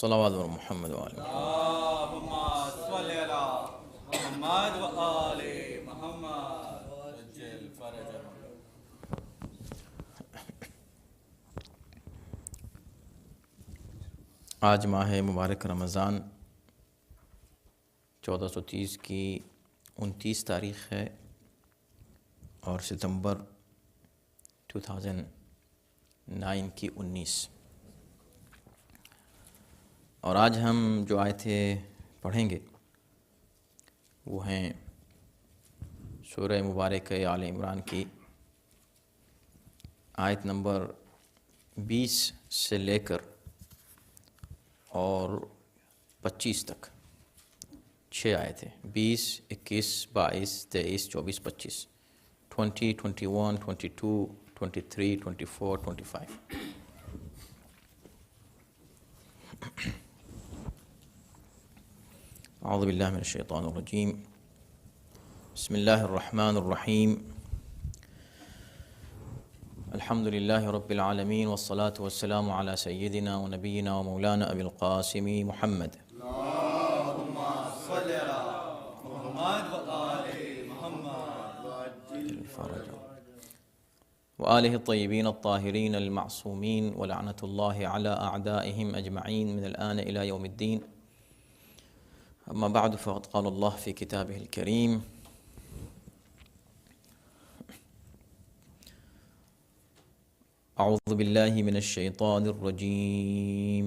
صلوات علی محمد وعلی اللهم صل على محمد وآل محمد وجل فرجهم. آج ماہ مبارک رمضان 1430 کی 29 تاریخ ہے اور ستمبر 2009 کی 19. اور آج ہم جو آیتیں پڑھیں گے وہ ہیں سورہ مبارک آل عمران کی آیت نمبر 20 سے لے کر اور 25 تک 6 آیتیں 20, 21, 22, 23, 24, 25 20, 21, 22, 23, 24, 25. اعوذ باللہ من الشیطان الرجیم. بسم اللہ الرحمن الرحیم. الحمد للہ رب العالمین والصلاة والسلام علی سیدنا و نبینا و مولانا ابی القاسم محمد. اللهم صل على محمد وآل محمد وجل وآلہ الطیبین الطاہرین المعصومین ولعنۃ اللہ علی اعدائہم اجمعین من الآن الى یوم الدین. اما بعد فقد قال اللہ فی کتابہ الکریم اعوذ باللہ من الشیطان الرجیم.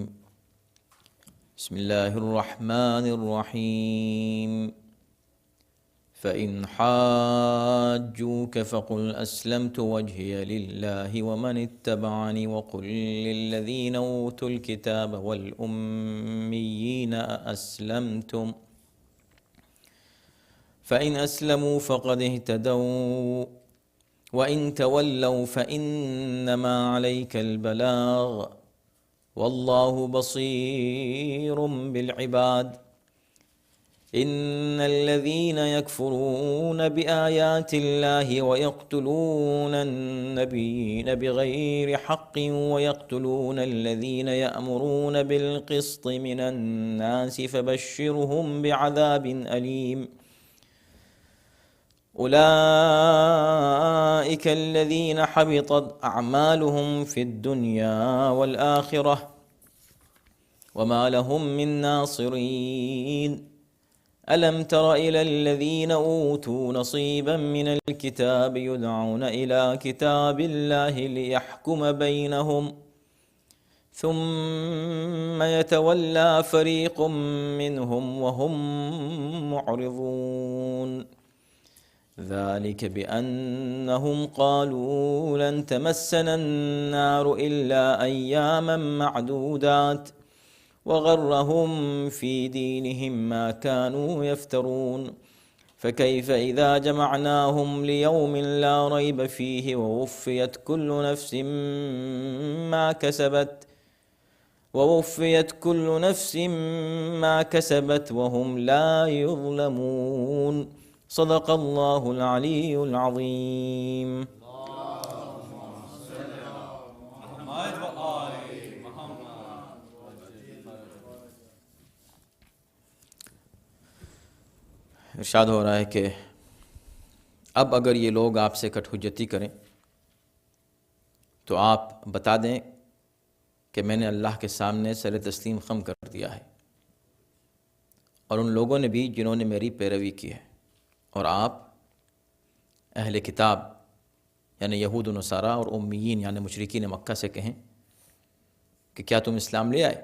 بسم اللہ الرحمن الرحیم. فإن حاجوك فقل أسلمت وجهي لله ومن اتبعني وقل للذين أوتوا الكتاب والأميين أأسلمتم فإن أسلموا فقد اهتدوا وإن تولوا فإنما عليك البلاغ والله بصير بالعباد. إن الذين يكفرون بآيات الله ويقتلون النبيين بغير حق ويقتلون الذين يأمرون بالقسط من الناس فبشرهم بعذاب أليم. أولئك الذين حبطت أعمالهم في الدنيا والآخرة وما لهم من ناصرين. ألم تر إلى الذين أوتوا نصيبا من الكتاب يدعون إلى كتاب الله ليحكم بينهم ثم يتولى فريق منهم وهم معرضون. ذلك بأنهم قالوا لن تمسنا النار إلا أياما معدودات وغرهم في دينهم ما كانوا يفترون. فكيف إذا جمعناهم ليوم لا ريب فيه ووفيت كل نفس ما كسبت وهم لا يظلمون. صدق الله العلي العظيم. محمد وآل محمد وجل فرجهم. ارشاد ہو رہا ہے کہ اب اگر یہ لوگ آپ سے کٹ حجتی کریں تو آپ بتا دیں کہ میں نے اللہ کے سامنے سر تسلیم خم کر دیا ہے، اور ان لوگوں نے بھی جنہوں نے میری پیروی کی ہے. اور آپ اہل کتاب یعنی یہود و نصارہ اور امیین یعنی مشرکین مکہ سے کہیں کہ کیا تم اسلام لے آئے؟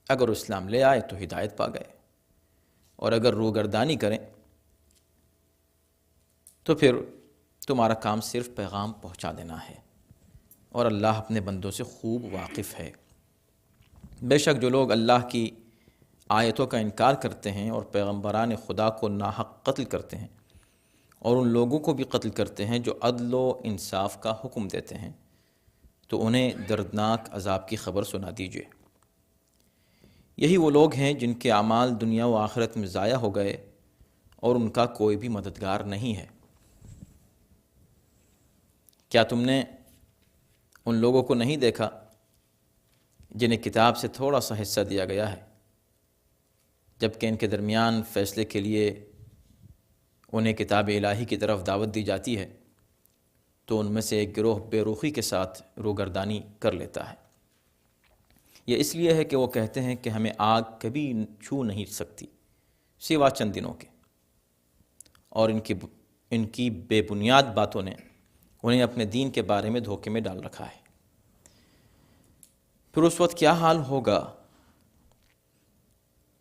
اگر اسلام لے آئے تو ہدایت پا گئے، اور اگر روگردانی کریں تو پھر تمہارا کام صرف پیغام پہنچا دینا ہے، اور اللہ اپنے بندوں سے خوب واقف ہے. بے شک جو لوگ اللہ کی آیتوں کا انکار کرتے ہیں اور پیغمبران خدا کو ناحق قتل کرتے ہیں اور ان لوگوں کو بھی قتل کرتے ہیں جو عدل و انصاف کا حکم دیتے ہیں، تو انہیں دردناک عذاب کی خبر سنا دیجیے. یہی وہ لوگ ہیں جن کے اعمال دنیا و آخرت میں ضائع ہو گئے اور ان کا کوئی بھی مددگار نہیں ہے. کیا تم نے ان لوگوں کو نہیں دیکھا جنہیں کتاب سے تھوڑا سا حصہ دیا گیا ہے، جبکہ ان کے درمیان فیصلے کے لیے انہیں کتاب الہی کی طرف دعوت دی جاتی ہے، تو ان میں سے ایک گروہ بے رخی کے ساتھ روگردانی کر لیتا ہے۔ یہ اس لیے ہے کہ وہ کہتے ہیں کہ ہمیں آگ کبھی چھو نہیں سکتی سوا چند دنوں کے، اور ان کی بے بنیاد باتوں نے انہیں اپنے دین کے بارے میں دھوکے میں ڈال رکھا ہے۔ پھر اس وقت کیا حال ہوگا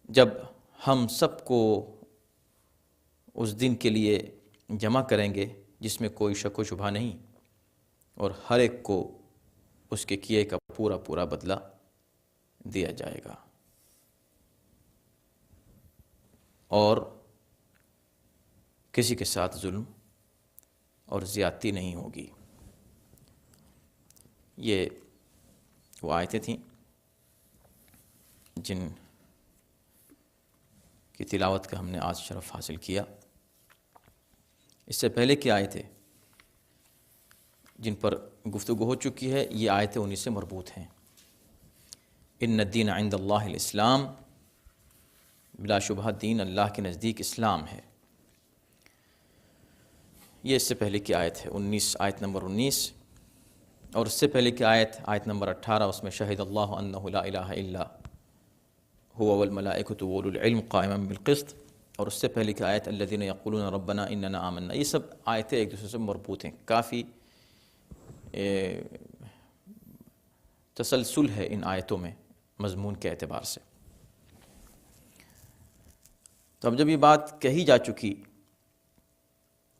جب ہم سب کو اس دن کے لیے جمع کریں گے جس میں کوئی شک و شبہ نہیں، اور ہر ایک کو اس کے کیے کا پورا پورا بدلہ دیا جائے گا، اور کسی کے ساتھ ظلم اور زیادتی نہیں ہوگی۔ یہ وہ آیتیں تھیں جن کی تلاوت کا ہم نے آج شرف حاصل کیا۔ اس سے پہلے کی آیتیں جن پر گفتگو ہو چکی ہے، یہ آیتیں انہی سے مربوط ہیں۔ ان الدین عند اللہ الاسلام، بلا شبہ دین اللہ کے نزدیک اسلام ہے۔ یہ اس سے پہلے کی آیت ہے 19، آیت نمبر 19، اور اس سے پہلے کی آیت نمبر 18، اس میں شہد اللہ انہ لا الہ الا هو والملائکۃ واولو العلم قائما بالقسط، اور اس سے پہلے کی آیت الذین یقولون ربنا اننا آمنا۔ یہ سب آیتیں ایک دوسرے سے مربوط ہیں، کافی تسلسل ہے ان آیتوں میں مضمون کے اعتبار سے۔ تو اب جب یہ بات کہی جا چکی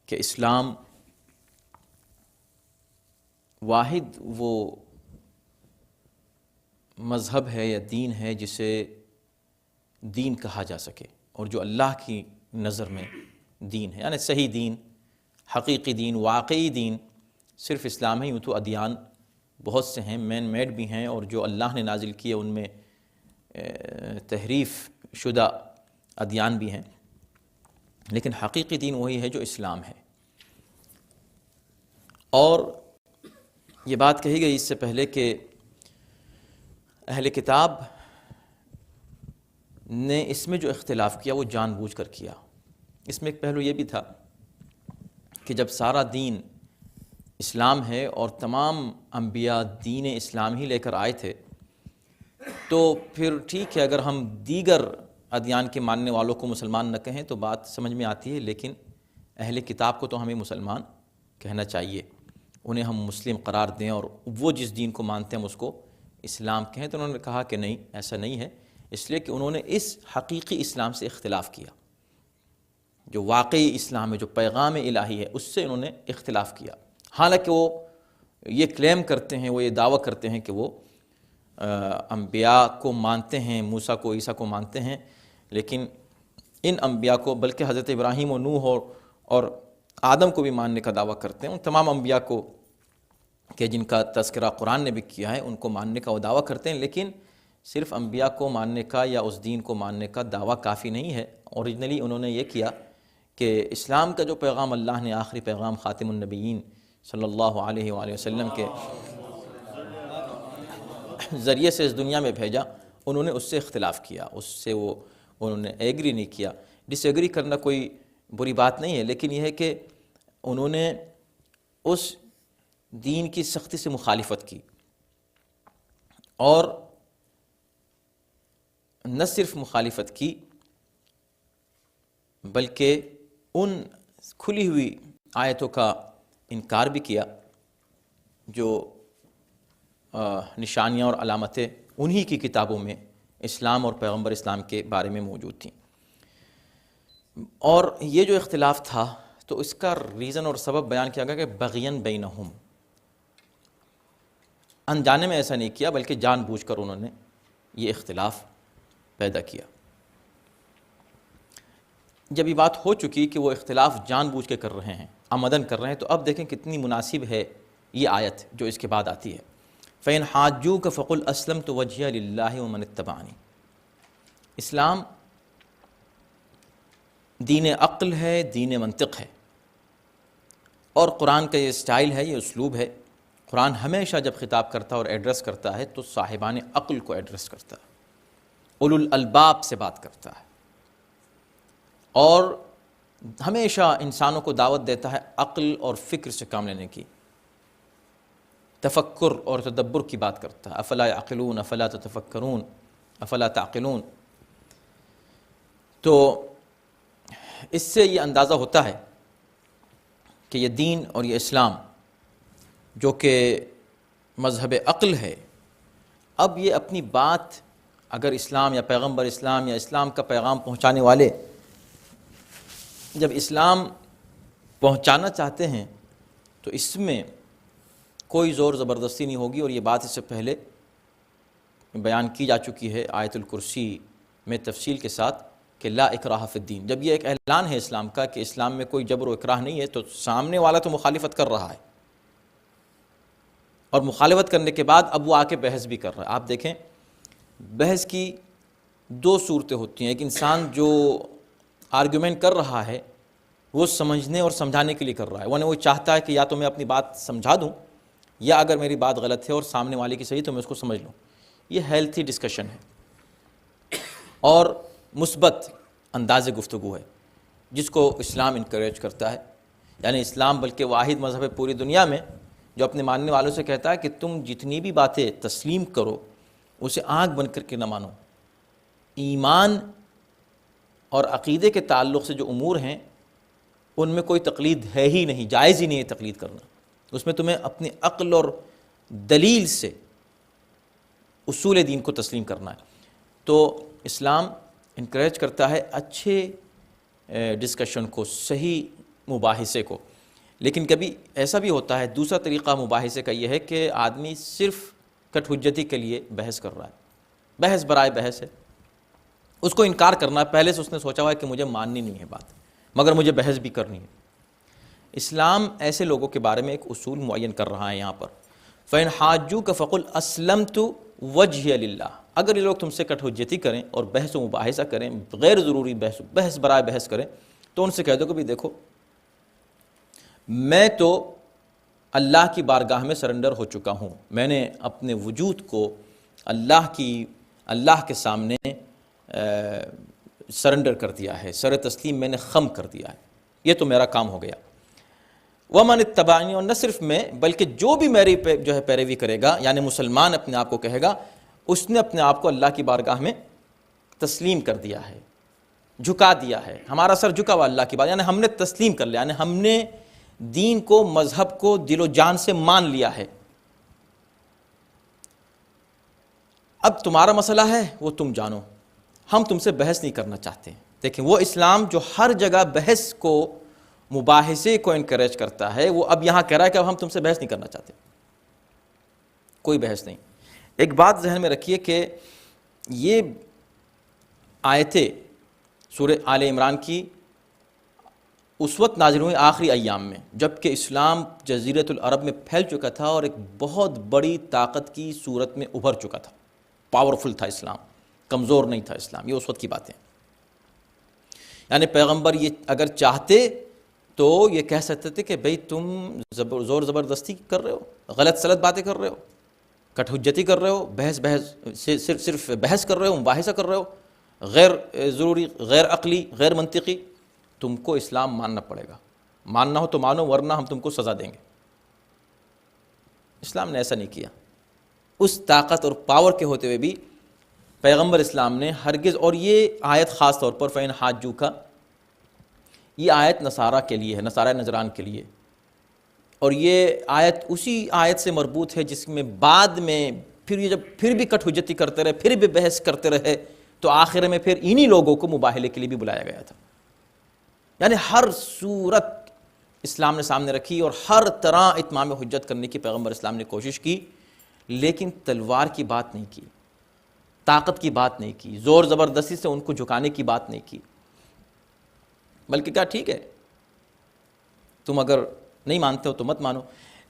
کہ اسلام واحد وہ مذہب ہے یا دین ہے جسے دین کہا جا سکے، اور جو اللہ کی نظر میں دین ہے، یعنی صحیح دین، حقیقی دین، واقعی دین صرف اسلام ہے۔ یوں تو ادیان بہت سے ہیں، مین میڈ بھی ہیں، اور جو اللہ نے نازل کیے ان میں تحریف شدہ ادیان بھی ہیں، لیکن حقیقی دین وہی ہے جو اسلام ہے۔ اور یہ بات کہی گئی اس سے پہلے کہ اہل کتاب نے اس میں جو اختلاف کیا وہ جان بوجھ کر کیا۔ اس میں ایک پہلو یہ بھی تھا کہ جب سارا دین اسلام ہے اور تمام انبیاء دین اسلام ہی لے کر آئے تھے، تو پھر ٹھیک ہے اگر ہم دیگر ادیان کے ماننے والوں کو مسلمان نہ کہیں تو بات سمجھ میں آتی ہے، لیکن اہل کتاب کو تو ہمیں مسلمان کہنا چاہیے، انہیں ہم مسلم قرار دیں، اور وہ جس دین کو مانتے ہیں ہم اس کو اسلام کہیں۔ تو انہوں نے کہا کہ نہیں، ایسا نہیں ہے، اس لیے کہ انہوں نے اس حقیقی اسلام سے اختلاف کیا، جو واقعی اسلام ہے، جو پیغام الہی ہے، اس سے انہوں نے اختلاف کیا۔ حالانکہ وہ یہ کلیم کرتے ہیں، وہ یہ دعویٰ کرتے ہیں کہ وہ انبیاء کو مانتے ہیں، موسیٰ کو، عیسیٰ کو مانتے ہیں، لیکن ان انبیاء کو، بلکہ حضرت ابراہیم و نوح اور آدم کو بھی ماننے کا دعویٰ کرتے ہیں، ان تمام انبیاء کو کہ جن کا تذکرہ قرآن نے بھی کیا ہے، ان کو ماننے کا وہ دعویٰ کرتے ہیں، لیکن صرف انبیاء کو ماننے کا یا اس دین کو ماننے کا دعویٰ کافی نہیں ہے۔ اوریجنلی انہوں نے یہ کیا کہ اسلام کا جو پیغام اللہ نے آخری پیغام خاتم النبیین صلی اللہ علیہ وآلہ وسلم کے ذریعے سے اس دنیا میں بھیجا، انہوں نے اس سے اختلاف کیا، اس سے انہوں نے ایگری نہیں کیا۔ ڈس ایگری کرنا کوئی بری بات نہیں ہے، لیکن یہ ہے کہ انہوں نے اس دین کی سختی سے مخالفت کی، اور نہ صرف مخالفت کی بلکہ ان کھلی ہوئی آیتوں کا انکار بھی کیا جو نشانیاں اور علامتیں انہی کی کتابوں میں اسلام اور پیغمبر اسلام کے بارے میں موجود تھیں۔ اور یہ جو اختلاف تھا تو اس کا ریزن اور سبب بیان کیا گیا کہ بغین بینہم، انجانے میں ایسا نہیں کیا بلکہ جان بوجھ کر انہوں نے یہ اختلاف پیدا کیا۔ جب یہ بات ہو چکی کہ وہ اختلاف جان بوجھ کے کر رہے ہیں، عمدن کر رہے ہیں، تو اب دیکھیں کتنی مناسب ہے یہ آیت جو اس کے بعد آتی ہے، فَإِنْ حَاجُّوكَ فَقُلْ أَسْلَمْتُ وَجْهِيَ لِلَّهِ وَمَنِ اتَّبَعَنِي۔ اسلام دین عقل ہے، دین منطق ہے، اور قرآن کا یہ اسٹائل ہے، یہ اسلوب ہے۔ قرآن ہمیشہ جب خطاب کرتا ہے اور ایڈریس کرتا ہے تو صاحبان عقل کو ایڈریس کرتا ہے، اولو الالباب سے بات کرتا ہے، اور ہمیشہ انسانوں کو دعوت دیتا ہے عقل اور فکر سے کام لینے کی، تفکر اور تدبر کی بات کرتا ہے، افلا یعقلون افلا تتفکرون افلا تعقلون۔ تو اس سے یہ اندازہ ہوتا ہے کہ یہ دین اور یہ اسلام جو کہ مذہب عقل ہے، اب یہ اپنی بات اگر اسلام یا پیغمبر اسلام یا اسلام کا پیغام پہنچانے والے جب اسلام پہنچانا چاہتے ہیں تو اس میں کوئی زور زبردستی نہیں ہوگی، اور یہ بات اس سے پہلے بیان کی جا چکی ہے آیت الکرسی میں تفصیل کے ساتھ کہ لا اکراہ فی الدین۔ جب یہ ایک اعلان ہے اسلام کا کہ اسلام میں کوئی جبر و اکراہ نہیں ہے، تو سامنے والا تو مخالفت کر رہا ہے، اور مخالفت کرنے کے بعد اب وہ آ کے بحث بھی کر رہا ہے۔ آپ دیکھیں بحث کی دو صورتیں ہوتی ہیں، ایک انسان جو آرگیومنٹ کر رہا ہے وہ سمجھنے اور سمجھانے کے لیے کر رہا ہے، وہ چاہتا ہے کہ یا تو میں اپنی بات سمجھا دوں، یا اگر میری بات غلط ہے اور سامنے والے کی صحیح تو میں اس کو سمجھ لوں۔ یہ ہیلتھی ڈسکشن ہے اور مثبت انداز گفتگو ہے جس کو اسلام انکریج کرتا ہے۔ یعنی اسلام بلکہ واحد مذہب ہے پوری دنیا میں جو اپنے ماننے والوں سے کہتا ہے کہ تم جتنی بھی باتیں تسلیم کرو اسے آنکھ بند کر کے نہ مانو، ایمان اور عقیدے کے تعلق سے جو امور ہیں ان میں کوئی تقلید ہے ہی نہیں، جائز ہی نہیں ہے تقلید کرنا، اس میں تمہیں اپنی عقل اور دلیل سے اصول دین کو تسلیم کرنا ہے۔ تو اسلام انکریج کرتا ہے اچھے ڈسکشن کو، صحیح مباحثے کو، لیکن کبھی ایسا بھی ہوتا ہے دوسرا طریقہ مباحثے کا یہ ہے کہ آدمی صرف کٹ حجتی کے لیے بحث کر رہا ہے، بحث برائے بحث ہے، اس کو انکار کرنا ہے، پہلے سے اس نے سوچا ہوا ہے کہ مجھے ماننی نہیں ہے بات مگر مجھے بحث بھی کرنی ہے۔ اسلام ایسے لوگوں کے بارے میں ایک اصول معین کر رہا ہے یہاں پر، فَإِنْ حَاجُّوكَ فَقُلْ أَسْلَمْتُ وَجْهِيَ لِلَّهِ۔ اگر یہ لوگ تم سے کٹ حجتی کریں اور بحث و مباحثہ کریں، غیر ضروری بحث برائے بحث کریں، تو ان سے کہہ دو کہ بھی دیکھو میں تو اللہ کی بارگاہ میں سرنڈر ہو چکا ہوں، میں نے اپنے وجود کو اللہ کے سامنے سرنڈر کر دیا ہے، سر تسلیم میں نے خم کر دیا ہے، یہ تو میرا کام ہو گیا۔ وَمَنِ اتَّبَعَنِي، اور نہ صرف میں بلکہ جو بھی میری جو ہے پیروی کرے گا، یعنی مسلمان اپنے آپ کو کہے گا، اس نے اپنے آپ کو اللہ کی بارگاہ میں تسلیم کر دیا ہے، جھکا دیا ہے، ہمارا سر جھکا ہوا اللہ کی بارگاہ، یعنی ہم نے تسلیم کر لیا، یعنی ہم نے دین کو مذہب کو دل و جان سے مان لیا ہے۔ اب تمہارا مسئلہ ہے وہ تم جانو، ہم تم سے بحث نہیں کرنا چاہتے۔ دیکھیں وہ اسلام جو ہر جگہ بحث کو مباحثے کو انکریج کرتا ہے، وہ اب یہاں کہہ رہا ہے کہ اب ہم تم سے بحث نہیں کرنا چاہتے، کوئی بحث نہیں۔ ایک بات ذہن میں رکھیے کہ یہ آیتیں سورہ آل عمران کی اس وقت نازل ہوئی آخری ایام میں جب کہ اسلام جزیرۃ العرب میں پھیل چکا تھا اور ایک بہت بڑی طاقت کی صورت میں ابھر چکا تھا، پاورفل تھا اسلام، کمزور نہیں تھا اسلام، یہ اس وقت کی باتیں۔ یعنی پیغمبر یہ اگر چاہتے تو یہ کہہ سکتے تھے کہ بھئی تم زور زبردستی کر رہے ہو، غلط سلط باتیں کر رہے ہو، کٹ حجتی کر رہے ہو، صرف بحث کر رہے ہو، مباحثہ کر رہے ہو، غیر ضروری، غیر عقلی، غیر منطقی، تم کو اسلام ماننا پڑے گا، ماننا ہو تو مانو ورنہ ہم تم کو سزا دیں گے۔ اسلام نے ایسا نہیں کیا، اس طاقت اور پاور کے ہوتے ہوئے بھی پیغمبر اسلام نے ہرگز، اور یہ آیت خاص طور پر فَإِنْ حَاجُّوكَ، یہ آیت نصارہ کے لیے ہے، نصارہ نجران کے لیے، اور یہ آیت اسی آیت سے مربوط ہے جس میں بعد میں پھر بھی کٹ حجتی کرتے رہے، پھر بھی بحث کرتے رہے، تو آخر میں پھر انہی لوگوں کو مباہلے کے لیے بھی بلایا گیا تھا۔ یعنی ہر صورت اسلام نے سامنے رکھی اور ہر طرح اتمام حجت کرنے کی پیغمبر اسلام نے کوشش کی، لیکن تلوار کی بات نہیں کی، طاقت کی بات نہیں کی، زور زبردستی سے ان کو جھکانے کی بات نہیں کی، بلکہ کہا ٹھیک ہے تم اگر نہیں مانتے ہو تو مت مانو،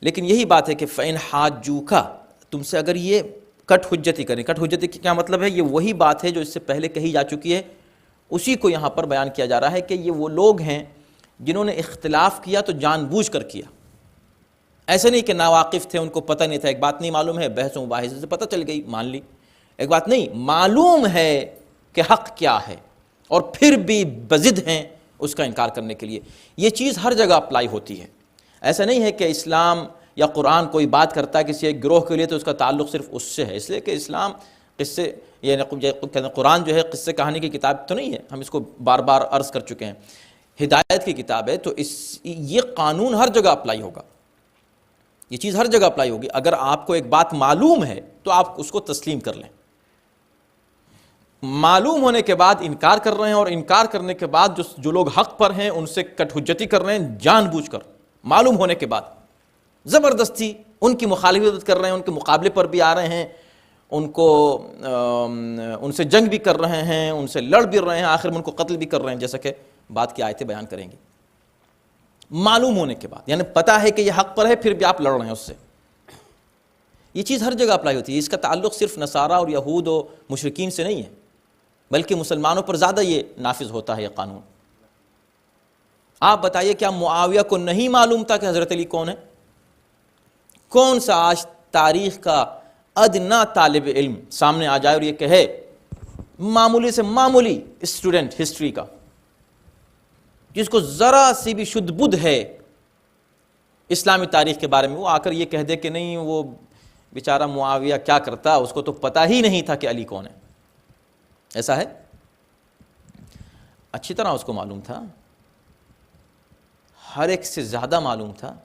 لیکن یہی بات ہے کہ فَإِنْ حَاجُّوكَ، تم سے اگر یہ کٹ حجتی کریں، کٹ حجتی کی کیا مطلب ہے؟ یہ وہی بات ہے جو اس سے پہلے کہی جا چکی ہے، اسی کو یہاں پر بیان کیا جا رہا ہے کہ یہ وہ لوگ ہیں جنہوں نے اختلاف کیا تو جان بوجھ کر کیا، ایسا نہیں کہ ناواقف تھے، ان کو پتہ نہیں تھا، ایک بات نہیں معلوم ہے، بحث و مباحثے سے پتہ چل گئی، مان لی، ایک بات نہیں معلوم ہے کہ حق کیا ہے اور پھر بھی بضد ہیں اس کا انکار کرنے کے لیے. یہ چیز ہر جگہ اپلائی ہوتی ہے. ایسا نہیں ہے کہ اسلام یا قرآن کوئی بات کرتا ہے کسی ایک گروہ کے لیے تو اس کا تعلق صرف اس سے ہے، اس لیے کہ اسلام قصے یعنی قرآن جو ہے قصے کہانی کی کتاب تو نہیں ہے، ہم اس کو بار بار عرض کر چکے ہیں، ہدایت کی کتاب ہے. تو یہ قانون ہر جگہ اپلائی ہوگا، یہ چیز ہر جگہ اپلائی ہوگی. اگر آپ کو ایک بات معلوم ہے تو آپ اس کو تسلیم کر لیں. معلوم ہونے کے بعد انکار کر رہے ہیں، اور انکار کرنے کے بعد جو لوگ حق پر ہیں ان سے کٹ حجتی کر رہے ہیں جان بوجھ کر، معلوم ہونے کے بعد زبردستی ان کی مخالفت کر رہے ہیں، ان کے مقابلے پر بھی آ رہے ہیں، ان سے جنگ بھی کر رہے ہیں، ان سے لڑ بھی رہے ہیں، آخر میں ان کو قتل بھی کر رہے ہیں، جیسا کہ بعد کی آیتیں بیان کریں گی. معلوم ہونے کے بعد، یعنی پتہ ہے کہ یہ حق پر ہے پھر بھی آپ لڑ رہے ہیں اس سے. یہ چیز ہر جگہ اپلائی ہوتی ہے. اس کا تعلق صرف نصارہ اور یہود و مشرکین سے نہیں ہے، بلکہ مسلمانوں پر زیادہ یہ نافذ ہوتا ہے یہ قانون. آپ بتائیے کیا معاویہ کو نہیں معلوم تھا کہ حضرت علی کون ہے؟ کون سا آج تاریخ کا ادنا طالب علم سامنے آ جائے اور یہ کہے، معمولی سے معمولی اسٹوڈنٹ ہسٹری کا جس کو ذرا سی بھی شدھ بدھ ہے اسلامی تاریخ کے بارے میں، وہ آ کر یہ کہہ دے کہ نہیں وہ بیچارہ معاویہ کیا کرتا، اس کو تو پتہ ہی نہیں تھا کہ علی کون ہے. ایسا ہے؟ اچھی طرح اس کو معلوم تھا، ہر ایک سے زیادہ معلوم تھا،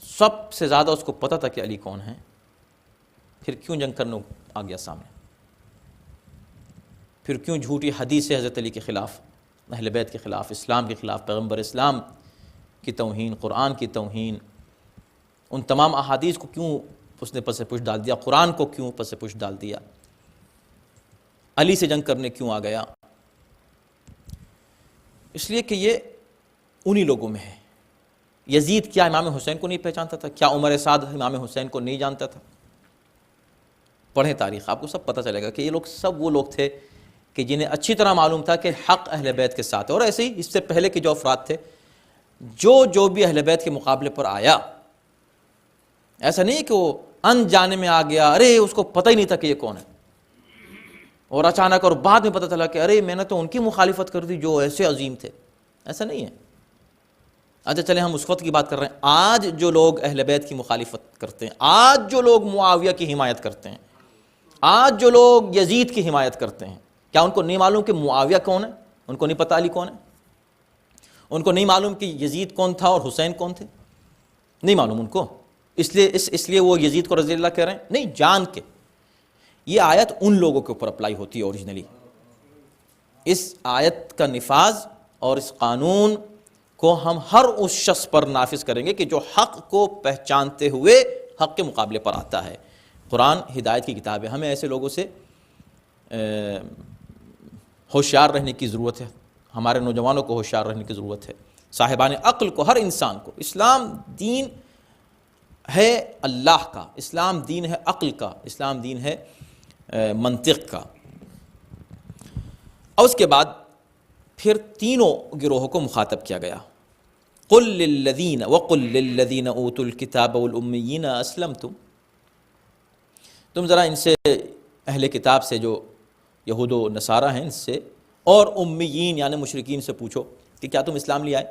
سب سے زیادہ اس کو پتہ تھا کہ علی کون ہے. پھر کیوں جنگ کرنے آ گیا سامنے؟ پھر کیوں جھوٹی حدیث حضرت علی کے خلاف، اہل بیت کے خلاف، اسلام کے خلاف، پیغمبر اسلام کی توہین، قرآن کی توہین، ان تمام احادیث کو کیوں اس نے پس پش ڈال دیا، قرآن کو کیوں پس پش ڈال دیا، علی سے جنگ کرنے کیوں آ گیا؟ اس لیے کہ یہ انہی لوگوں میں ہے. یزید کیا امام حسین کو نہیں پہچانتا تھا؟ کیا عمر سعد امام حسین کو نہیں جانتا تھا؟ پڑھیں تاریخ، آپ کو سب پتہ چلے گا کہ یہ لوگ سب وہ لوگ تھے کہ جنہیں اچھی طرح معلوم تھا کہ حق اہل بیت کے ساتھ ہے. اور ایسے ہی اس سے پہلے کے جو افراد تھے، جو بھی اہل بیت کے مقابلے پر آیا، ایسا نہیں کہ وہ انجانے میں آ گیا، ارے اس کو پتہ ہی نہیں تھا کہ یہ کون ہے، اور اچانک اور بعد میں پتہ چلا کہ ارے میں نے تو ان کی مخالفت کر دی جو ایسے عظیم تھے. ایسا نہیں ہے. اچھا چلیں ہم اس وقت کی بات کر رہے ہیں. آج جو لوگ اہل بیت کی مخالفت کرتے ہیں، آج جو لوگ معاویہ کی حمایت کرتے ہیں، آج جو لوگ یزید کی حمایت کرتے ہیں، کیا ان کو نہیں معلوم کہ معاویہ کون ہے؟ ان کو نہیں پتہ علی کون ہے؟ ان کو نہیں معلوم کہ یزید کون تھا اور حسین کون تھے؟ نہیں معلوم ان کو. اس لیے وہ یزید کو رضی اللہ کہہ رہے ہیں؟ نہیں، جان کے. یہ آیت ان لوگوں کے اوپر اپلائی ہوتی ہے اوریجنلی. اس آیت کا نفاذ اور اس قانون کو ہم ہر اس شخص پر نافذ کریں گے کہ جو حق کو پہچانتے ہوئے حق کے مقابلے پر آتا ہے. قرآن ہدایت کی کتاب ہے. ہمیں ایسے لوگوں سے ہوشیار رہنے کی ضرورت ہے. ہمارے نوجوانوں کو ہوشیار رہنے کی ضرورت ہے، صاحبان عقل کو، ہر انسان کو. اسلام دین ہے اللہ کا، اسلام دین ہے عقل کا، اسلام دین ہے منطق کا. اور اس کے بعد پھر تینوں گروہوں کو مخاطب کیا گیا. قل للذین وقل للذین اوتوا الکتاب والأمیین اسلمتم. تم ذرا ان سے، اہل کتاب سے جو یہود و نصارہ ہیں، ان سے اور امیین یعنی مشرکین سے پوچھو کہ کیا تم اسلام لے آئے؟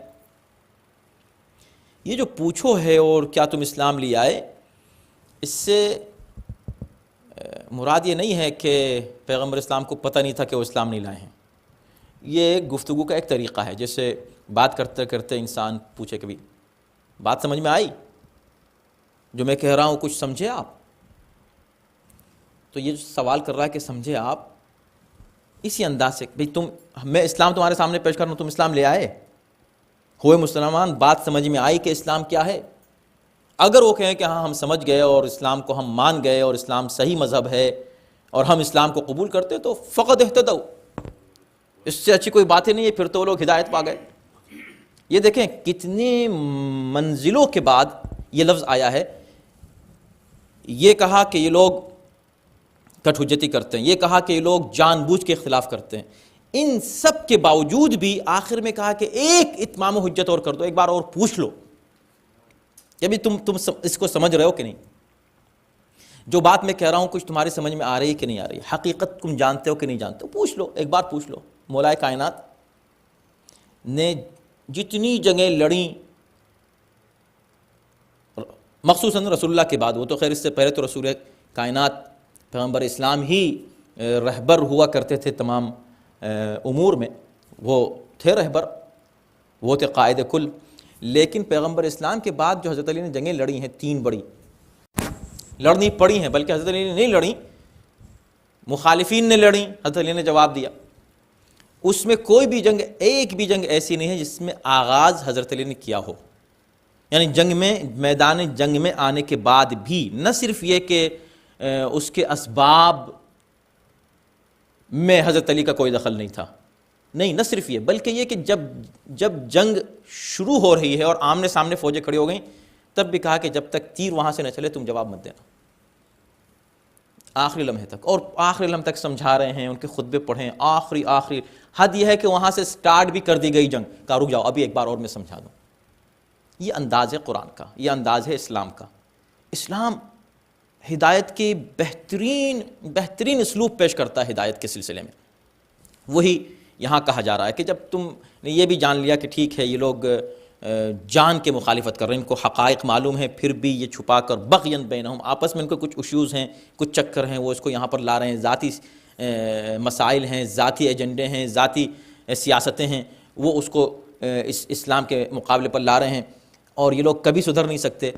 یہ جو پوچھو ہے اور کیا تم اسلام لے آئے، اس سے مراد یہ نہیں ہے کہ پیغمبر اسلام کو پتہ نہیں تھا کہ وہ اسلام نہیں لائے ہیں. یہ گفتگو کا ایک طریقہ ہے. جیسے بات کرتے کرتے انسان پوچھے کبھی بات سمجھ میں آئی، جو میں کہہ رہا ہوں کچھ سمجھے آپ؟ تو یہ سوال کر رہا ہے کہ سمجھے آپ، اسی انداز سے بھئی میں اسلام تمہارے سامنے پیش کر رہا ہوں، تم اسلام لے آئے ہوئے مسلمان، بات سمجھ میں آئی کہ اسلام کیا ہے؟ اگر وہ کہیں کہ ہاں ہم سمجھ گئے اور اسلام کو ہم مان گئے اور اسلام صحیح مذہب ہے اور ہم اسلام کو قبول کرتے، تو فقط اہتدوا. اس سے اچھی کوئی بات ہی نہیں ہے، پھر تو وہ لوگ ہدایت پا گئے. یہ دیکھیں کتنی منزلوں کے بعد یہ لفظ آیا ہے. یہ کہا کہ یہ لوگ کٹ حجتی کرتے ہیں، یہ کہا کہ یہ لوگ جان بوجھ کے اختلاف کرتے ہیں. ان سب کے باوجود بھی آخر میں کہا کہ ایک اتمام و حجت اور کر دو، ایک بار اور پوچھ لو. کہ ابھی تم اس کو سمجھ رہے ہو کہ نہیں، جو بات میں کہہ رہا ہوں کچھ تمہاری سمجھ میں آ رہی ہے کہ نہیں آ رہی ہے، حقیقت تم جانتے ہو کہ نہیں جانتے ہو، پوچھ لو، ایک بار پوچھ لو۔ مولا کائنات نے جتنی جنگیں لڑیں، مخصوصاً رسول اللہ کے بعد، وہ تو خیر اس سے پہلے تو رسول کائنات پیغمبر اسلام ہی رہبر ہوا کرتے تھے تمام امور میں، وہ تھے رہبر، وہ تھے قائد کل، لیکن پیغمبر اسلام کے بعد جو حضرت علی نے جنگیں لڑی ہیں 3 بڑی لڑنی پڑی ہیں، بلکہ حضرت علی نے نہیں لڑیں، مخالفین نے لڑیں، حضرت علی نے جواب دیا۔ اس میں کوئی بھی جنگ، ایک بھی جنگ ایسی نہیں ہے جس میں آغاز حضرت علی نے کیا ہو، یعنی جنگ میں، میدان جنگ میں آنے کے بعد بھی نہ صرف یہ کہ اس کے اسباب میں حضرت علی کا کوئی دخل نہیں تھا، نہیں، نہ صرف یہ، بلکہ یہ کہ جب جنگ شروع ہو رہی ہے اور آمنے سامنے فوجیں کھڑی ہو گئیں، تب بھی کہا کہ جب تک تیر وہاں سے نہ چلے تم جواب مت دینا، آخری لمحے تک، اور آخری لمحے تک سمجھا رہے ہیں، ان کے خطبے پڑھیں، آخری حد یہ ہے کہ وہاں سے سٹارٹ بھی کر دی گئی جنگ، کہا رک جاؤ ابھی ایک بار اور میں سمجھا دوں۔ یہ انداز ہے قرآن کا، یہ انداز ہے اسلام کا۔ اسلام ہدایت کے بہترین اسلوب پیش کرتا ہے ہدایت کے سلسلے میں، وہی یہاں کہا جا رہا ہے کہ جب تم نے یہ بھی جان لیا کہ ٹھیک ہے یہ لوگ جان کے مخالفت کر رہے ہیں، ان کو حقائق معلوم ہے، پھر بھی یہ چھپا کر بغین بینہم، آپس میں ان کو کچھ ایشوز ہیں، کچھ چکر ہیں، وہ اس کو یہاں پر لا رہے ہیں، ذاتی مسائل ہیں، ذاتی ایجنڈے ہیں، ذاتی سیاستیں ہیں، وہ اس کو اسلام کے مقابلے پر لا رہے ہیں، اور یہ لوگ کبھی سدھر نہیں سکتے۔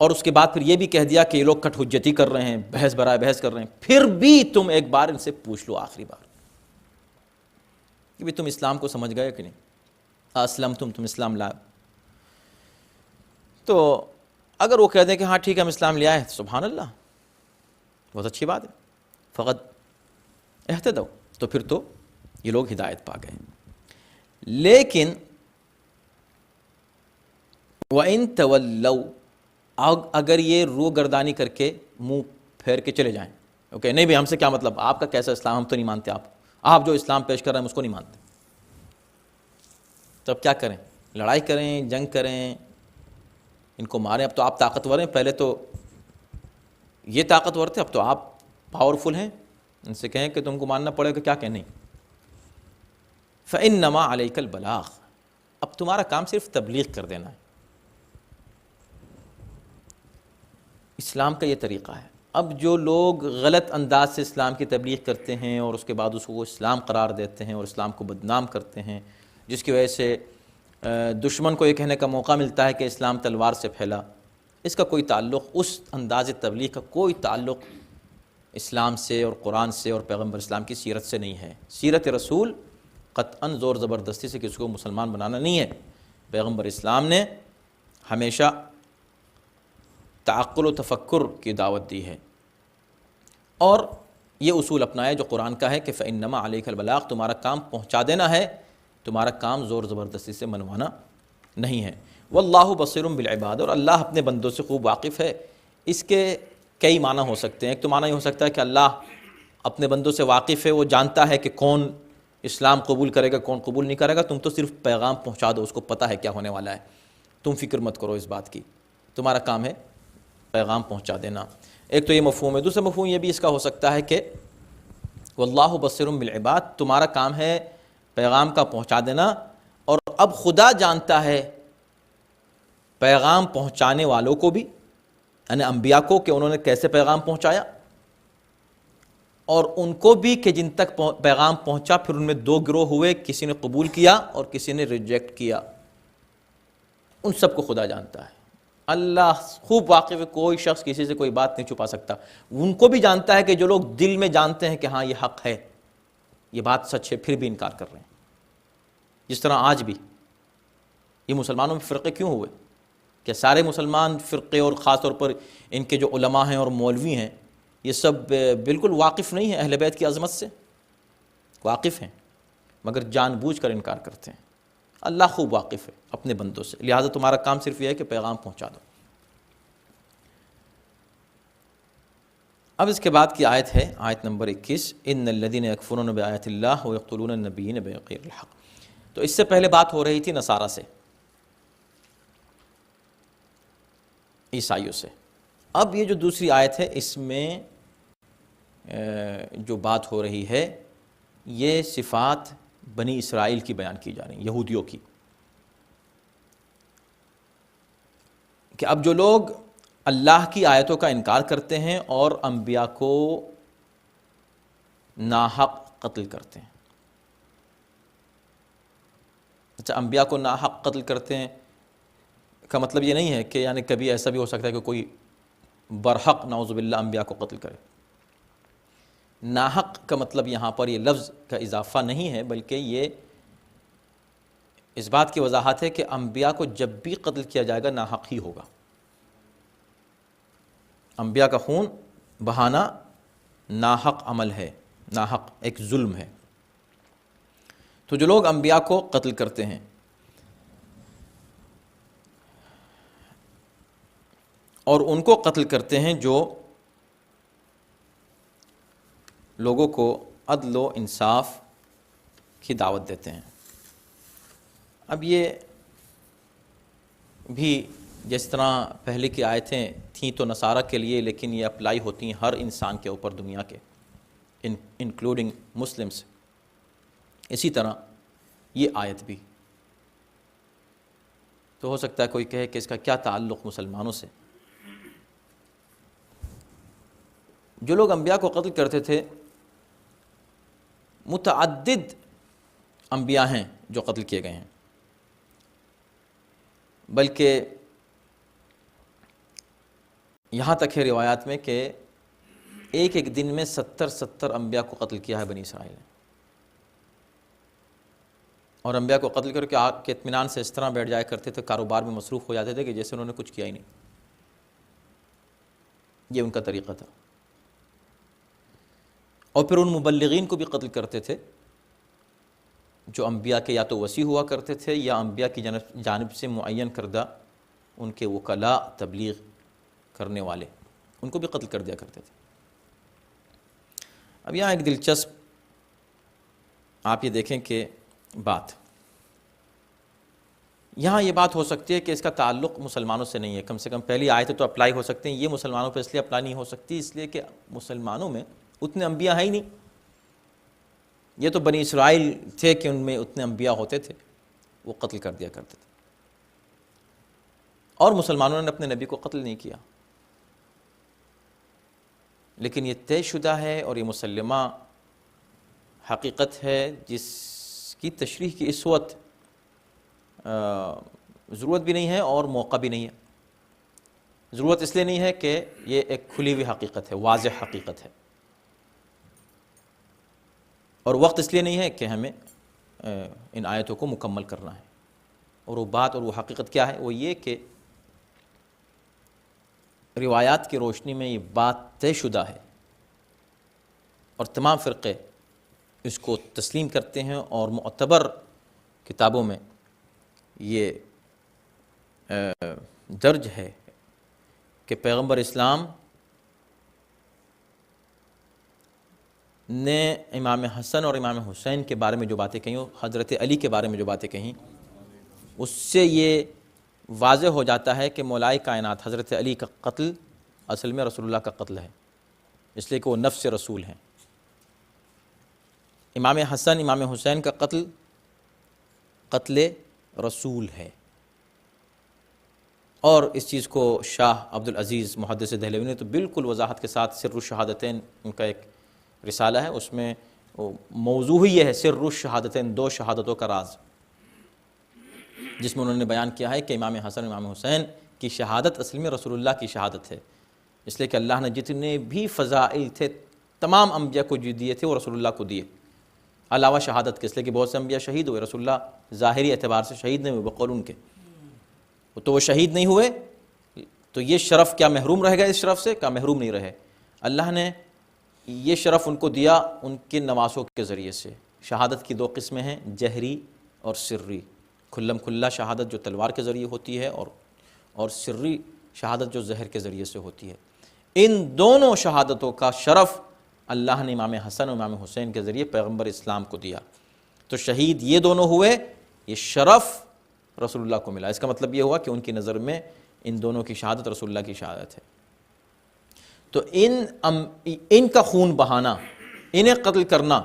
اور اس کے بعد پھر یہ بھی کہہ دیا کہ یہ لوگ کٹ حجتی کر رہے ہیں، بحث برائے بحث کر رہے ہیں، پھر بھی تم ایک بار ان سے پوچھ لو، آخری بار، کہ بھی تم اسلام کو سمجھ گئے کہ نہیں، اسلم تم اسلام لائے۔ تو اگر وہ کہہ دیں کہ ہاں ٹھیک ہے ہم اسلام لے آئے، سبحان اللہ، بہت اچھی بات ہے، فقط اہتدوا، تو پھر تو یہ لوگ ہدایت پا گئے۔ لیکن وَإِن تَوَلَّوْا، اگر یہ رو گردانی کر کے منہ پھیر کے چلے جائیں، اوکے نہیں بھی ہم سے کیا مطلب، آپ کا کیسا اسلام، ہم تو نہیں مانتے، آپ جو اسلام پیش کر رہے ہیں ہم اس کو نہیں مانتے، تو اب کیا کریں؟ لڑائی کریں، جنگ کریں، ان کو ماریں؟ اب تو آپ طاقتور ہیں، پہلے تو یہ طاقتور تھے، اب تو آپ پاورفل ہیں، ان سے کہیں کہ تم کو ماننا پڑے گا، کیا کہ نہیں۔ فَإِنَّمَا عَلَيْكَ الْبَلَاغُ، اب تمہارا کام صرف تبلیغ کر دینا ہے۔ اسلام کا یہ طریقہ ہے۔ اب جو لوگ غلط انداز سے اسلام کی تبلیغ کرتے ہیں اور اس کے بعد اس کو اسلام قرار دیتے ہیں اور اسلام کو بدنام کرتے ہیں، جس کی وجہ سے دشمن کو یہ کہنے کا موقع ملتا ہے کہ اسلام تلوار سے پھیلا، اس کا کوئی تعلق، اس انداز تبلیغ کا کوئی تعلق اسلام سے اور قرآن سے اور پیغمبر اسلام کی سیرت سے نہیں ہے۔ سیرت رسول قطعاً زور زبردستی سے کسی کو مسلمان بنانا نہیں ہے۔ پیغمبر اسلام نے ہمیشہ تعقل و تفکر کی دعوت دی ہے، اور یہ اصول اپنایا جو قرآن کا ہے کہ فَإِنَّمَا عَلَيْكَ الْبَلَاغُ، تمہارا کام پہنچا دینا ہے، تمہارا کام زور زبردستی سے منوانا نہیں ہے۔ وَاللَّهُ بَصِيرٌ بِالْعِبَادِ، اور اللہ اپنے بندوں سے خوب واقف ہے۔ اس کے کئی معنی ہو سکتے ہیں۔ ایک تو معنی یہ ہو سکتا ہے کہ اللہ اپنے بندوں سے واقف ہے، وہ جانتا ہے کہ کون اسلام قبول کرے گا، کون قبول نہیں کرے گا، تم تو صرف پیغام پہنچا دو، اس کو پتہ ہے کیا ہونے والا ہے، تم فکر مت کرو اس بات کی، تمہارا کام ہے پیغام پہنچا دینا۔ ایک تو یہ مفہوم ہے۔ دوسرا مفہوم یہ بھی اس کا ہو سکتا ہے کہ واللہ بصیر بالعباد، تمہارا کام ہے پیغام کا پہنچا دینا، اور اب خدا جانتا ہے پیغام پہنچانے والوں کو بھی، یعنی انبیاء کو، کہ انہوں نے کیسے پیغام پہنچایا، اور ان کو بھی کہ جن تک پیغام پہنچا پھر ان میں 2 گروہ ہوئے، کسی نے قبول کیا اور کسی نے ریجیکٹ کیا، ان سب کو خدا جانتا ہے۔ اللہ خوب واقف ہے، کوئی شخص کسی سے کوئی بات نہیں چھپا سکتا۔ ان کو بھی جانتا ہے کہ جو لوگ دل میں جانتے ہیں کہ ہاں یہ حق ہے، یہ بات سچ ہے، پھر بھی انکار کر رہے ہیں۔ جس طرح آج بھی یہ مسلمانوں میں فرقے کیوں ہوئے، کہ سارے مسلمان فرقے، اور خاص طور پر ان کے جو علماء ہیں اور مولوی ہیں، یہ سب بالکل واقف نہیں ہیں اہل بیت کی عظمت سے، واقف ہیں مگر جان بوجھ کر انکار کرتے ہیں۔ اللہ خوب واقف ہے اپنے بندوں سے، لہٰذا تمہارا کام صرف یہ ہے کہ پیغام پہنچا دو۔ اب اس کے بعد کی آیت ہے آیت نمبر 21، ان الذین یکفرون بآیات اللہ ویقتلون النبیین بغیر الحق۔ تو اس سے پہلے بات ہو رہی تھی نصارہ سے، عیسائیوں سے۔ اب یہ جو دوسری آیت ہے اس میں جو بات ہو رہی ہے یہ صفات بنی اسرائیل کی بیان کی جا رہی ہیں، یہودیوں کی، کہ اب جو لوگ اللہ کی آیتوں کا انکار کرتے ہیں اور انبیاء کو ناحق قتل کرتے ہیں۔ اچھا، انبیاء کو ناحق قتل کرتے ہیں کا مطلب یہ نہیں ہے کہ یعنی کبھی ایسا بھی ہو سکتا ہے کہ کوئی برحق نعوذ باللہ انبیاء کو قتل کرے۔ ناحق کا مطلب یہاں پر یہ لفظ کا اضافہ نہیں ہے، بلکہ یہ اس بات کی وضاحت ہے کہ انبیاء کو جب بھی قتل کیا جائے گا ناحق ہی ہوگا۔ انبیاء کا خون بہانا ناحق عمل ہے، ناحق ایک ظلم ہے۔ تو جو لوگ انبیاء کو قتل کرتے ہیں اور ان کو قتل کرتے ہیں جو لوگوں کو عدل و انصاف کی دعوت دیتے ہیں۔ اب یہ بھی جس طرح پہلے کی آیتیں تھیں تو نصارہ کے لیے، لیکن یہ اپلائی ہوتی ہیں ہر انسان کے اوپر دنیا کے، انکلوڈنگ مسلمس، اسی طرح یہ آیت بھی۔ تو ہو سکتا ہے کوئی کہے کہ اس کا کیا تعلق مسلمانوں سے؟ جو لوگ انبیاء کو قتل کرتے تھے متعدد انبیاء ہیں جو قتل کیے گئے ہیں، بلکہ یہاں تک ہے روایات میں کہ ایک ایک دن میں 70 انبیاء کو قتل کیا ہے بنی اسرائیل نے، اور انبیاء کو قتل کر کے آگ کے اطمینان سے اس طرح بیٹھ جایا کرتے تھے، کاروبار میں مصروف ہو جاتے تھے کہ جیسے انہوں نے کچھ کیا ہی نہیں۔ یہ ان کا طریقہ تھا۔ اور پھر ان مبلغین کو بھی قتل کرتے تھے جو انبیاء کے یا تو وصی ہوا کرتے تھے یا انبیاء کی جانب سے معین کردہ ان کے وکلاء تبلیغ کرنے والے، ان کو بھی قتل کر دیا کرتے تھے۔ اب یہاں ایک دلچسپ آپ یہ دیکھیں کہ بات یہاں یہ بات ہو سکتی ہے کہ اس کا تعلق مسلمانوں سے نہیں ہے، کم سے کم پہلی آیتیں تو اپلائی ہو سکتے ہیں، یہ مسلمانوں پہ اس لیے اپلائی نہیں ہو سکتی اس لیے کہ مسلمانوں میں اتنے انبیاء ہیں ہی نہیں۔ یہ تو بنی اسرائیل تھے کہ ان میں اتنے انبیاء ہوتے تھے، وہ قتل کر دیا کرتے تھے، اور مسلمانوں نے اپنے نبی کو قتل نہیں کیا۔ لیکن یہ طے شدہ ہے اور یہ مسلمہ حقیقت ہے جس کی تشریح کی اس وقت ضرورت بھی نہیں ہے اور موقع بھی نہیں ہے۔ ضرورت اس لیے نہیں ہے کہ یہ ایک کھلی ہوئی حقیقت ہے، واضح حقیقت ہے، اور وقت اس لیے نہیں ہے کہ ہمیں ان آیتوں کو مکمل کرنا ہے۔ اور وہ بات اور وہ حقیقت کیا ہے؟ وہ یہ کہ روایات کی روشنی میں یہ بات طے شدہ ہے اور تمام فرقے اس کو تسلیم کرتے ہیں، اور معتبر کتابوں میں یہ درج ہے کہ پیغمبر اسلام نے امام حسن اور امام حسین کے بارے میں جو باتیں کہیں، حضرت علی کے بارے میں جو باتیں کہیں، اس سے یہ واضح ہو جاتا ہے کہ مولائے کائنات حضرت علی کا قتل اصل میں رسول اللہ کا قتل ہے، اس لیے کہ وہ نفس رسول ہیں۔ امام حسن امام حسین کا قتل قتل رسول ہے، اور اس چیز کو شاہ عبدالعزیز محدث دہلوی نے تو بالکل وضاحت کے ساتھ سر الشہادتین ان کا ایک رسالہ ہے، اس میں موضوع ہی یہ ہے سر الشہادتین، دو شہادتوں کا راز، جس میں انہوں نے بیان کیا ہے کہ امام حسن امام حسین کی شہادت اصل میں رسول اللہ کی شہادت ہے، اس لیے کہ اللہ نے جتنے بھی فضائل تھے تمام انبیاء کو جو دیے تھے وہ رسول اللہ کو دیے، علاوہ شہادت کے، اس لیے کہ بہت سے انبیاء شہید ہوئے، رسول اللہ ظاہری اعتبار سے شہید نہیں ہوئے بقول ان کے، تو وہ شہید نہیں ہوئے تو یہ شرف کیا محروم رہ گئے؟ اس شرف سے کیا محروم نہیں رہے؟ اللہ نے یہ شرف ان کو دیا ان کے نواسوں کے ذریعے سے۔ شہادت کی دو قسمیں ہیں، جہری اور سری، کھلم کھلا شہادت جو تلوار کے ذریعے ہوتی ہے اور سری شہادت جو زہر کے ذریعے سے ہوتی ہے۔ ان دونوں شہادتوں کا شرف اللہ نے امام حسن اور امام حسین کے ذریعے پیغمبر اسلام کو دیا، تو شہید یہ دونوں ہوئے، یہ شرف رسول اللہ کو ملا۔ اس کا مطلب یہ ہوا کہ ان کی نظر میں ان دونوں کی شہادت رسول اللہ کی شہادت ہے۔ تو ان کا خون بہانا، انہیں قتل کرنا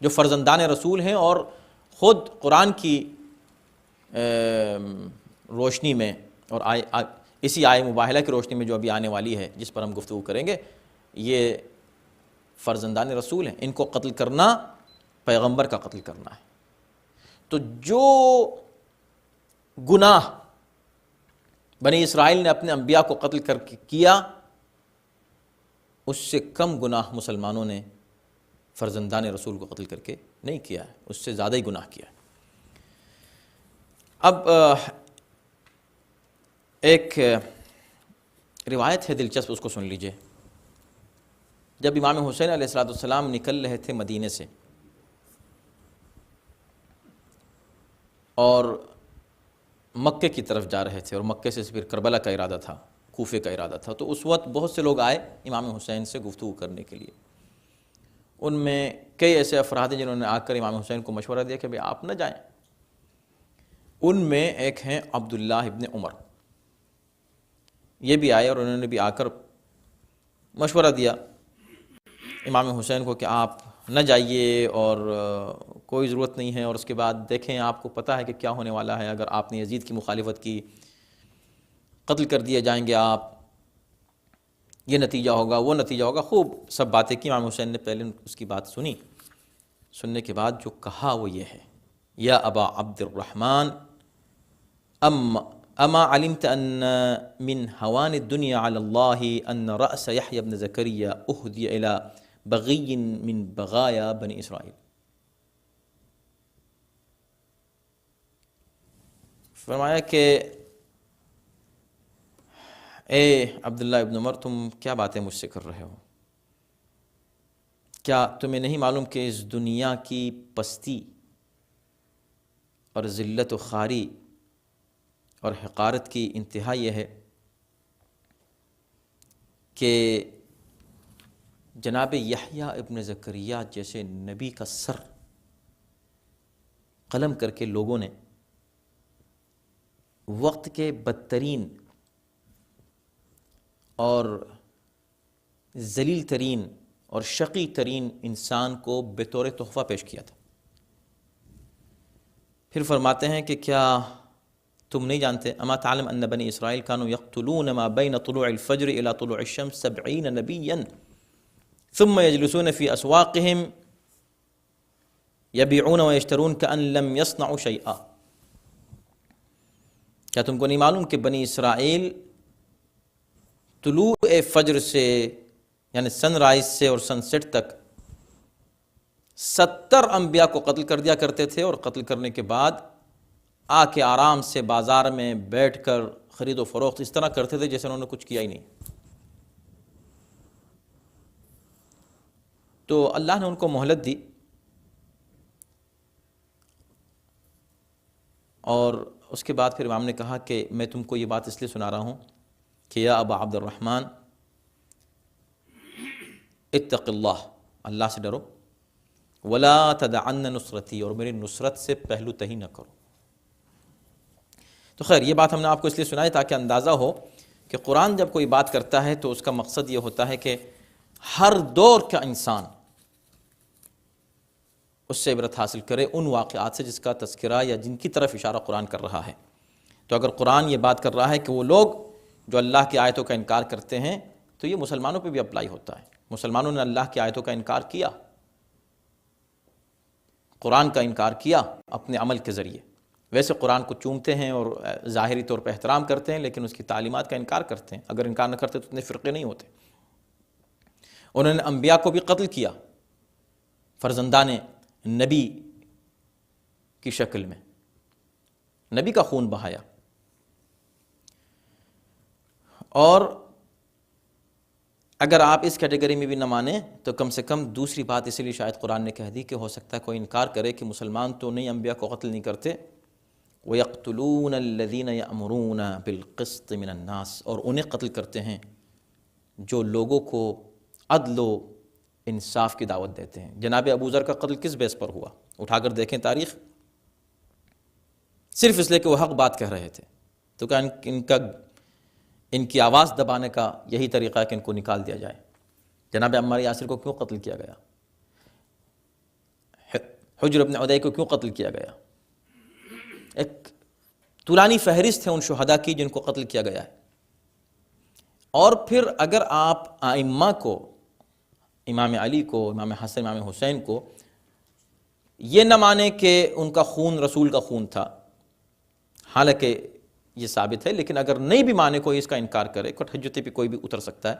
جو فرزندان رسول ہیں، اور خود قرآن کی روشنی میں اور اسی آیہ مباہلہ کی روشنی میں جو ابھی آنے والی ہے جس پر ہم گفتگو کریں گے، یہ فرزندان رسول ہیں، ان کو قتل کرنا پیغمبر کا قتل کرنا ہے۔ تو جو گناہ بنی اسرائیل نے اپنے انبیاء کو قتل کر کے کیا، اس سے کم گناہ مسلمانوں نے فرزندان رسول کو قتل کر کے نہیں کیا ہے، اس سے زیادہ ہی گناہ کیا ہے۔ اب ایک روایت ہے دلچسپ، اس کو سن لیجئے۔ جب امام حسین علیہ السلام نکل رہے تھے مدینے سے اور مکے کی طرف جا رہے تھے، اور مکے سے پھر کربلا کا ارادہ تھا، کوفے کا ارادہ تھا، تو اس وقت بہت سے لوگ آئے امام حسین سے گفتگو کرنے کے لیے۔ ان میں کئی ایسے افراد ہیں جنہوں نے آ کر امام حسین کو مشورہ دیا کہ آپ نہ جائیں۔ ان میں ایک ہیں عبداللہ ابن عمر، یہ بھی آئے اور انہوں نے بھی آ کر مشورہ دیا امام حسین کو کہ آپ نہ جائیے، اور کوئی ضرورت نہیں ہے، اور اس کے بعد دیکھیں آپ کو پتہ ہے کہ کیا ہونے والا ہے، اگر آپ نے یزید کی مخالفت کی قتل کر دیے جائیں گے آپ، یہ نتیجہ ہوگا، وہ نتیجہ ہوگا، خوب سب باتیں کی۔ امام حسین نے پہلے اس کی بات سنی، سننے کے بعد جو کہا وہ یہ ہے: یا ابا عبد الرحمن اما علمت ان من ہوان الدنیا علی اللہ ان رأس یحیی بن زکریا اہدی الی بغی من بغایا بنی اسرائیل۔ فرمایا کہ اے عبداللہ ابن عمر، تم کیا باتیں مجھ سے کر رہے ہو؟ کیا تمہیں نہیں معلوم کہ اس دنیا کی پستی اور ذلت و خواری اور حقارت کی انتہا یہ ہے کہ جناب یحییٰ ابن زکریا جیسے نبی کا سر قلم کر کے لوگوں نے وقت کے بدترین اور ذلیل ترین اور شقی ترین انسان کو بطور تحفہ پیش کیا تھا۔ پھر فرماتے ہیں کہ کیا تم نہیں جانتے؟ اما تعلم ان بنی اسرائیل كانوا يقتلون ما بين طلوع الفجر الى طلوع الشمس 70 نبيا ثم يجلسون في اسواقهم يبيعون ويشترون كأن لم يصنعوا شيئا۔ کیا تم کو نہیں معلوم کہ بنی اسرائیل طلوع فجر سے یعنی سن رائز سے اور سن سیٹ تک 70 انبیاء کو قتل کر دیا کرتے تھے، اور قتل کرنے کے بعد آ کے آرام سے بازار میں بیٹھ کر خرید و فروخت اس طرح کرتے تھے جیسے انہوں نے کچھ کیا ہی نہیں۔ تو اللہ نے ان کو مہلت دی، اور اس کے بعد پھر امام نے کہا کہ میں تم کو یہ بات اس لیے سنا رہا ہوں کہ یا ابا عبد الرحمن اتق اللہ، اللہ سے ڈرو، ولا تدعن نصرتی، اور میری نصرت سے پہلو تہی نہ کرو۔ تو خیر، یہ بات ہم نے آپ کو اس لیے سنائی تاکہ اندازہ ہو کہ قرآن جب کوئی بات کرتا ہے تو اس کا مقصد یہ ہوتا ہے کہ ہر دور کا انسان اس سے عبرت حاصل کرے ان واقعات سے جس کا تذکرہ یا جن کی طرف اشارہ قرآن کر رہا ہے۔ تو اگر قرآن یہ بات کر رہا ہے کہ وہ لوگ جو اللہ کی آیتوں کا انکار کرتے ہیں، تو یہ مسلمانوں پہ بھی اپلائی ہوتا ہے۔ مسلمانوں نے اللہ کی آیتوں کا انکار کیا، قرآن کا انکار کیا اپنے عمل کے ذریعے۔ ویسے قرآن کو چومتے ہیں اور ظاہری طور پہ احترام کرتے ہیں، لیکن اس کی تعلیمات کا انکار کرتے ہیں۔ اگر انکار نہ کرتے تو اتنے فرقے نہیں ہوتے۔ انہوں نے انبیاء کو بھی قتل کیا فرزندان نبی کی شکل میں، نبی کا خون بہایا۔ اور اگر آپ اس کیٹیگری میں بھی نہ مانیں تو کم سے کم دوسری بات اسی لیے شاید قرآن نے کہہ دی کہ ہو سکتا ہے کوئی انکار کرے کہ مسلمان تو نہیں انبیاء کو قتل نہیں کرتے، وَيَقْتُلُونَ الَّذِينَ يَأْمُرُونَ بِالْقِسْطِ مِنَ النَّاسِ، اور انہیں قتل کرتے ہیں جو لوگوں کو عدل و انصاف کی دعوت دیتے ہیں۔ جناب ابو ذر کا قتل کس بیس پر ہوا؟ اٹھا کر دیکھیں تاریخ، صرف اس لیے کہ وہ حق بات کہہ رہے تھے۔ تو کیا ان کا ان کی آواز دبانے کا یہی طریقہ ہے کہ ان کو نکال دیا جائے۔ جناب عمار یاسر کو کیوں قتل کیا گیا؟ حجر بن عدی کو کیوں قتل کیا گیا؟ ایک طولانی فہرست ہے ان شہداء کی جن کو قتل کیا گیا ہے۔ اور پھر اگر آپ ائمہ کو، امام علی کو، امام حسن، امام حسین کو یہ نہ مانے کہ ان کا خون رسول کا خون تھا، حالانکہ یہ ثابت ہے، لیکن اگر نہیں بھی مانے کوئی اس کا انکار کرے، حجت پہ کوئی بھی اتر سکتا ہے،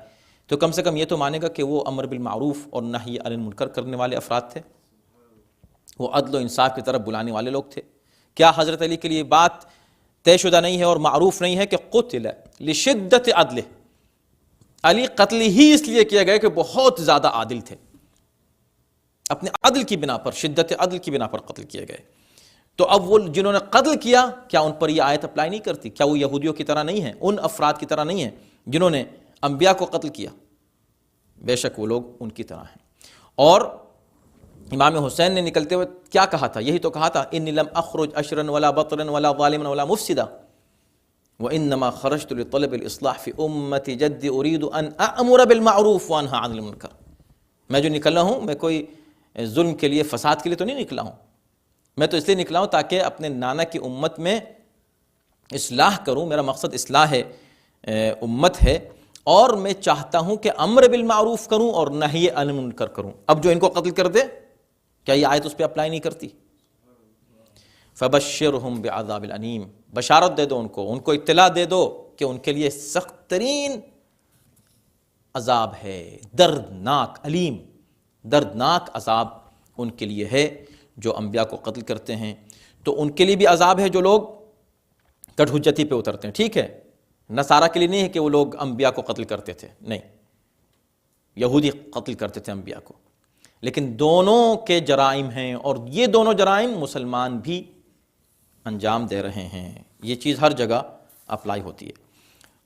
تو کم سے کم یہ تو مانے گا کہ وہ امر بالمعروف اور نہی عن المنکر کرنے والے افراد تھے، وہ عدل و انصاف کی طرف بلانے والے لوگ تھے۔ کیا حضرت علی کے لیے بات طے شدہ نہیں ہے اور معروف نہیں ہے کہ قتل لشدت عدلہ، علی قتل ہی اس لیے کیا گیا کہ بہت زیادہ عادل تھے، اپنے عدل کی بنا پر، شدت عدل کی بنا پر قتل کیے گئے۔ تو اب وہ جنہوں نے قتل کیا، کیا ان پر یہ آیت اپلائی نہیں کرتی؟ کیا وہ یہودیوں کی طرح نہیں ہیں، ان افراد کی طرح نہیں ہیں جنہوں نے انبیاء کو قتل کیا؟ بے شک وہ لوگ ان کی طرح ہیں۔ اور امام حسین نے نکلتے ہوئے کیا کہا تھا؟ یہی تو کہا تھا، انی لم اخرج اشرا ولا بطرا ولا ظالما ولا مفسدا وانما خرجت لطلب الاصلاح في امتی جدی اريد ان امر بالمعروف وانهى عن المنکر۔ میں جو نکلا ہوں، میں کوئی ظلم کے لیے، فساد کے لیے تو نہیں نکلا ہوں، میں تو اس لیے نکلا ہوں تاکہ اپنے نانا کی امت میں اصلاح کروں، میرا مقصد اصلاح ہے امت ہے، اور میں چاہتا ہوں کہ امر بالمعروف کروں اور نہی عن المنکر کروں۔ اب جو ان کو قتل کر دے، کیا یہ آیت اس پہ اپلائی نہیں کرتی؟ فبشرہم بعذاب الیم، بشارت دے دو ان کو اطلاع دے دو کہ ان کے لیے سخت ترین عذاب ہے، دردناک، علیم، دردناک عذاب ان کے لیے ہے جو انبیاء کو قتل کرتے ہیں۔ تو ان کے لیے بھی عذاب ہے جو لوگ کٹ حجتی پہ اترتے ہیں، ٹھیک ہے؟ نصارہ کے لیے نہیں ہے کہ وہ لوگ انبیاء کو قتل کرتے تھے، نہیں، یہودی قتل کرتے تھے انبیاء کو، لیکن دونوں کے جرائم ہیں، اور یہ دونوں جرائم مسلمان بھی انجام دے رہے ہیں۔ یہ چیز ہر جگہ اپلائی ہوتی ہے۔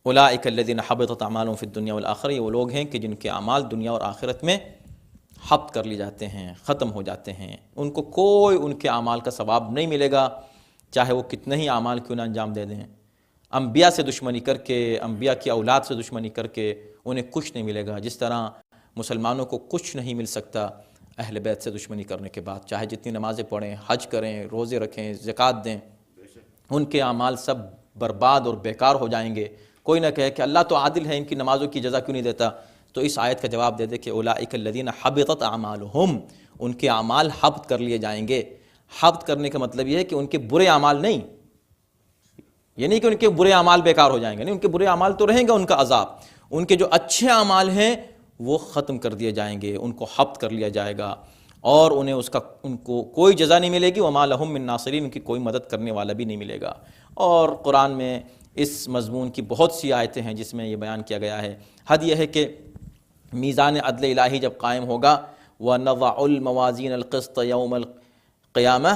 اولئک الذین حبطت اعمالهم فی الدنیا والآخرہ، یہ وہ لوگ ہیں کہ جن کے اعمال دنیا اور آخرت میں حبط کر لی جاتے ہیں، ختم ہو جاتے ہیں، ان کو کوئی ان کے اعمال کا ثواب نہیں ملے گا، چاہے وہ کتنے ہی اعمال کیوں نہ انجام دے دیں۔ انبیاء سے دشمنی کر کے، انبیاء کی اولاد سے دشمنی کر کے انہیں کچھ نہیں ملے گا، جس طرح مسلمانوں کو کچھ نہیں مل سکتا اہل بیت سے دشمنی کرنے کے بعد، چاہے جتنی نمازیں پڑھیں، حج کریں، روزے رکھیں، زکوٰۃ دیں، ان کے اعمال سب برباد اور بیکار ہو جائیں گے۔ کوئی نہ کہے کہ اللہ تو عادل ہے، ان کی نمازوں کی جزا کیوں نہیں دیتا؟ تو اس آیت کا جواب دے دے کہ اولئک الذین حبطت اعمالہم، ان کے اعمال حبط کر لیے جائیں گے۔ حبط کرنے کا مطلب یہ ہے کہ ان کے برے اعمال نہیں، یہ نہیں کہ ان کے برے اعمال بیکار ہو جائیں گے، نہیں، ان کے برے اعمال تو رہیں گے، ان کا عذاب، ان کے جو اچھے اعمال ہیں وہ ختم کر دیے جائیں گے، ان کو حبط کر لیا جائے گا، اور انہیں ان کو کوئی جزا نہیں ملے گی، وما لہم من ناصرین، ان کی کوئی مدد کرنے والا بھی نہیں ملے گا۔ اور قرآن میں اس مضمون کی بہت سی آیتیں ہیں جس میں یہ بیان کیا گیا ہے۔ حد یہ ہے کہ میزان عدل الہی جب قائم ہوگا، وَنَضَعُ الْمَوَازِينَ الْقِسْطَ يَوْمَ الْقِيَامَةِ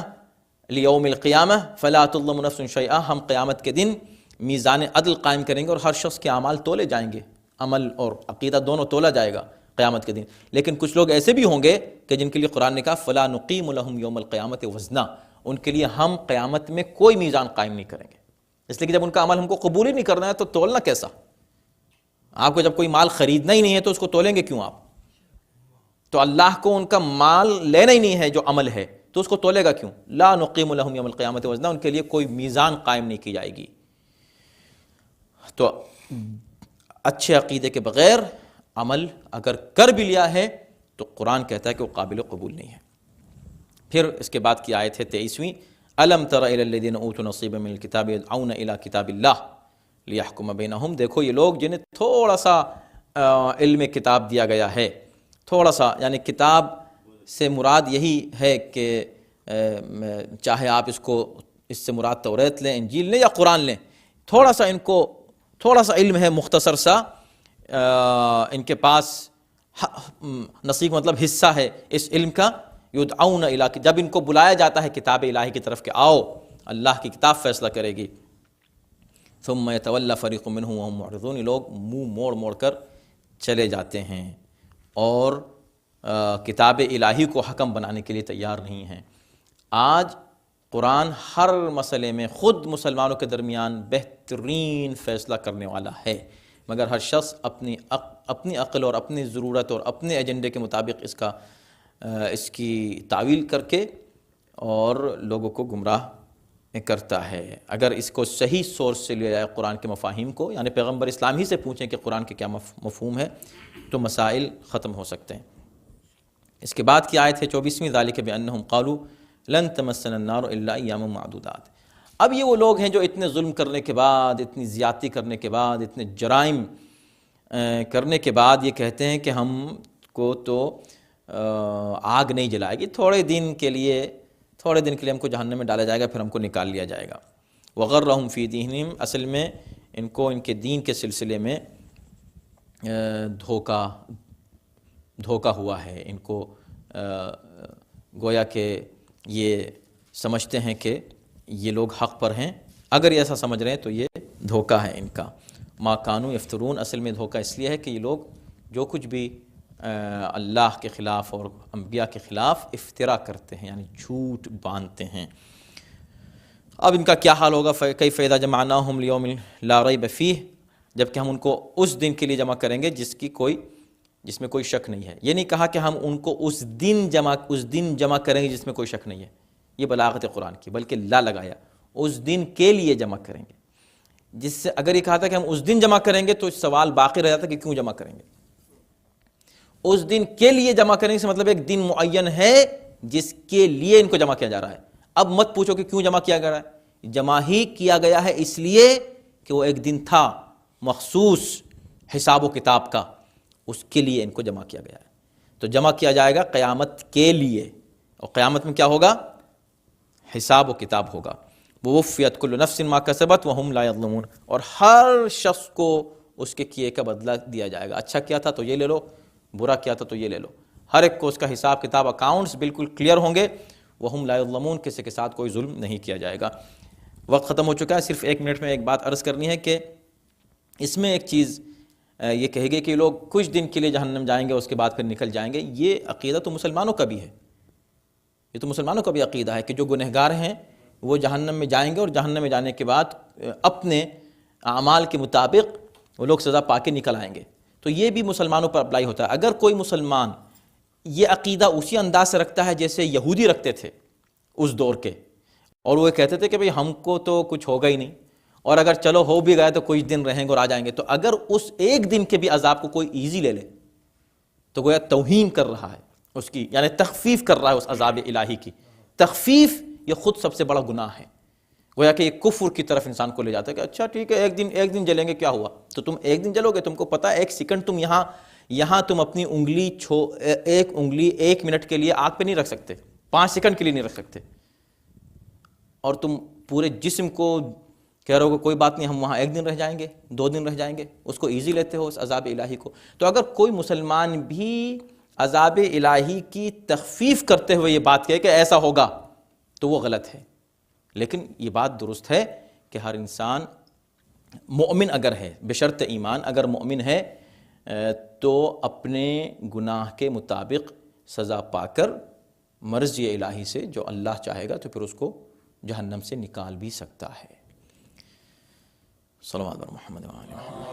لِيَوْمِ الْقِيَامَةِ فَلَا تُظْلَمُ نَفْسٌ شَيْئًا، ہم قیامت کے دن میزان عدل قائم کریں گے اور ہر شخص کے اعمال تولے جائیں گے، عمل اور عقیدہ دونوں تولا جائے گا قیامت کے دن۔ لیکن کچھ لوگ ایسے بھی ہوں گے کہ جن کے لیے قرآن نے کہا فَلَا نُقِيمُ لَهُمْ يَوْمَ الْقِيَامَةِ وَزْنًا، ان کے لیے ہم قیامت میں کوئی میزان قائم نہیں کریں گے، اس لیے کہ جب ان کا عمل ہم کو قبول ہی نہیں کرنا ہے تو تولنا کیسا؟ آپ کو جب کوئی مال خریدنا ہی نہیں ہے تو اس کو تولیں گے کیوں آپ؟ تو اللہ کو ان کا مال لینا ہی نہیں ہے جو عمل ہے، تو اس کو تولے گا کیوں؟ لا نقیم لہم یوم القیامت وزنا، ان کے لیے کوئی میزان قائم نہیں کی جائے گی۔ تو اچھے عقیدے کے بغیر عمل اگر کر بھی لیا ہے تو قرآن کہتا ہے کہ وہ قابل قبول نہیں ہے۔ پھر اس کے بعد کی آیت ہے 23ویں، الم تر الی الذین اوتوا نصیبا من الکتاب یدعون الی کتاب اللہ لیحکم بینہم، دیکھو یہ لوگ جنہیں تھوڑا سا علم کتاب دیا گیا ہے، تھوڑا سا، یعنی کتاب سے مراد یہی ہے کہ چاہے آپ اس سے مراد توریت لیں، انجیل لیں یا قرآن لیں، تھوڑا سا ان کو تھوڑا سا علم ہے، مختصر سا ان کے پاس نصیب مطلب حصہ ہے اس علم کا، یدعون الی، جب ان کو بلایا جاتا ہے کتاب الہی کی طرف کہ آؤ اللہ کی کتاب فیصلہ کرے گی، ثم یتولی فریق منہم وہم معرضون، لوگ منہ موڑ موڑ کر چلے جاتے ہیں اور کتاب الہی کو حکم بنانے کے لیے تیار نہیں ہیں۔ آج قرآن ہر مسئلے میں خود مسلمانوں کے درمیان بہترین فیصلہ کرنے والا ہے، مگر ہر شخص اپنی عقل اور اپنی ضرورت اور اپنے ایجنڈے کے مطابق اس کی تعویل کر کے اور لوگوں کو گمراہ کرتا ہے۔ اگر اس کو صحیح سورس سے لیا جائے قرآن کے مفاہیم کو، یعنی پیغمبر اسلام ہی سے پوچھیں کہ قرآن کے کیا مفہوم ہے، تو مسائل ختم ہو سکتے ہیں۔ اس کے بعد کی آیت ہے 24ویں، ذالک بانہم قالوا لن تمسنا النار الا ایاما معدودات۔ اب یہ وہ لوگ ہیں جو اتنے ظلم کرنے کے بعد، اتنی زیادتی کرنے کے بعد، اتنے جرائم کرنے کے بعد یہ کہتے ہیں کہ ہم کو تو آگ نہیں جلائے گی، تھوڑے دن کے لیے ہم کو جہنم میں ڈالا جائے گا، پھر ہم کو نکال لیا جائے گا۔ وغرہم فی دینہم، اصل میں ان کو ان کے دین کے سلسلے میں دھوکہ ہوا ہے، ان کو گویا کہ یہ سمجھتے ہیں کہ یہ لوگ حق پر ہیں۔ اگر یہ ایسا سمجھ رہے ہیں تو یہ دھوکہ ہے ان کا۔ ما کانوا یفترون، اصل میں دھوکہ اس لیے ہے کہ یہ لوگ جو کچھ بھی اللہ کے خلاف اور انبیاء کے خلاف افترا کرتے ہیں، یعنی جھوٹ باندھتے ہیں۔ اب ان کا کیا حال ہوگا؟ کیف اذا جمعناہم لیوم لا ریب فیہ، جبکہ ہم ان کو اس دن کے لیے جمع کریں گے جس میں کوئی شک نہیں ہے۔ یہ نہیں کہا کہ ہم ان کو اس دن جمع کریں گے جس میں کوئی شک نہیں ہے، یہ بلاغت قرآن کی، بلکہ لا لگایا، اس دن کے لیے جمع کریں گے۔ جس سے اگر یہ کہا تھا کہ ہم اس دن جمع کریں گے تو سوال باقی رہ جاتا کہ کیوں جمع کریں گے۔ اس دن کے لیے جمع کرنے سے مطلب ایک دن معین ہے جس کے لیے ان کو جمع کیا جا رہا ہے۔ اب مت پوچھو کہ کیوں جمع کیا گیا ہے، جمع ہی کیا گیا ہے اس لیے کہ وہ ایک دن تھا مخصوص حساب و کتاب کا، اس کے لیے ان کو جمع کیا گیا ہے۔ تو جمع کیا جائے گا قیامت کے لیے، اور قیامت میں کیا ہوگا؟ حساب و کتاب ہوگا۔ ووفیت کل نفس ما کسبت وہم لا یظلمون، اور ہر شخص کو اس کے کیے کا بدلہ دیا جائے گا۔ اچھا کیا تھا تو یہ لے لو، برا کیا تھا تو یہ لے لو، ہر ایک کو اس کا حساب کتاب، اکاؤنٹس بالکل کلیئر ہوں گے۔ وہم لا یظلمون، کسی کے ساتھ کوئی ظلم نہیں کیا جائے گا۔ وقت ختم ہو چکا ہے، صرف 1 منٹ میں ایک بات عرض کرنی ہے کہ اس میں ایک چیز یہ کہے گی کہ لوگ کچھ دن کے لیے جہنم جائیں گے، اس کے بعد پھر نکل جائیں گے۔ یہ عقیدہ تو مسلمانوں کا بھی ہے، یہ تو مسلمانوں کا بھی عقیدہ ہے کہ جو گنہگار ہیں وہ جہنم میں جائیں گے، اور جہنم میں جانے کے بعد اپنے اعمال کے مطابق وہ لوگ سزا پا کے نکل آئیں گے۔ تو یہ بھی مسلمانوں پر اپلائی ہوتا ہے۔ اگر کوئی مسلمان یہ عقیدہ اسی انداز سے رکھتا ہے جیسے یہودی رکھتے تھے اس دور کے، اور وہ کہتے تھے کہ بھئی ہم کو تو کچھ ہوگا ہی نہیں، اور اگر چلو ہو بھی گئے تو کچھ دن رہیں گے اور آ جائیں گے، تو اگر اس ایک دن کے بھی عذاب کو کوئی ایزی لے لے تو گویا توہین کر رہا ہے اس کی، یعنی تخفیف کر رہا ہے اس عذاب الہی کی۔ تخفیف یہ خود سب سے بڑا گناہ ہے، گویا کہ یہ کفر کی طرف انسان کو لے جاتا ہے کہ اچھا ٹھیک ہے ایک دن جلیں گے، کیا ہوا؟ تو تم ایک دن جلو گے، تم کو پتہ ہے 1 سیکنڈ تم یہاں تم اپنی انگلی ایک انگلی 1 منٹ کے لیے آگ پہ نہیں رکھ سکتے، 5 سیکنڈ کے لیے نہیں رکھ سکتے، اور تم پورے جسم کو کہہ رہے ہو کہ کوئی بات نہیں ہم وہاں 1 دن رہ جائیں گے، 2 دن رہ جائیں گے، اس کو ایزی لیتے ہو اس عذاب الہی کو۔ تو اگر کوئی مسلمان بھی عذاب الہی کی تخفیف کرتے ہوئے یہ بات کہے کہ ایسا ہوگا تو وہ غلط ہے، لیکن یہ بات درست ہے کہ ہر انسان مومن اگر ہے، بشرط ایمان اگر مومن ہے تو اپنے گناہ کے مطابق سزا پا کر مرضی الہی سے جو اللہ چاہے گا تو پھر اس کو جہنم سے نکال بھی سکتا ہے۔ صلوات بر محمد و آلہ محمد۔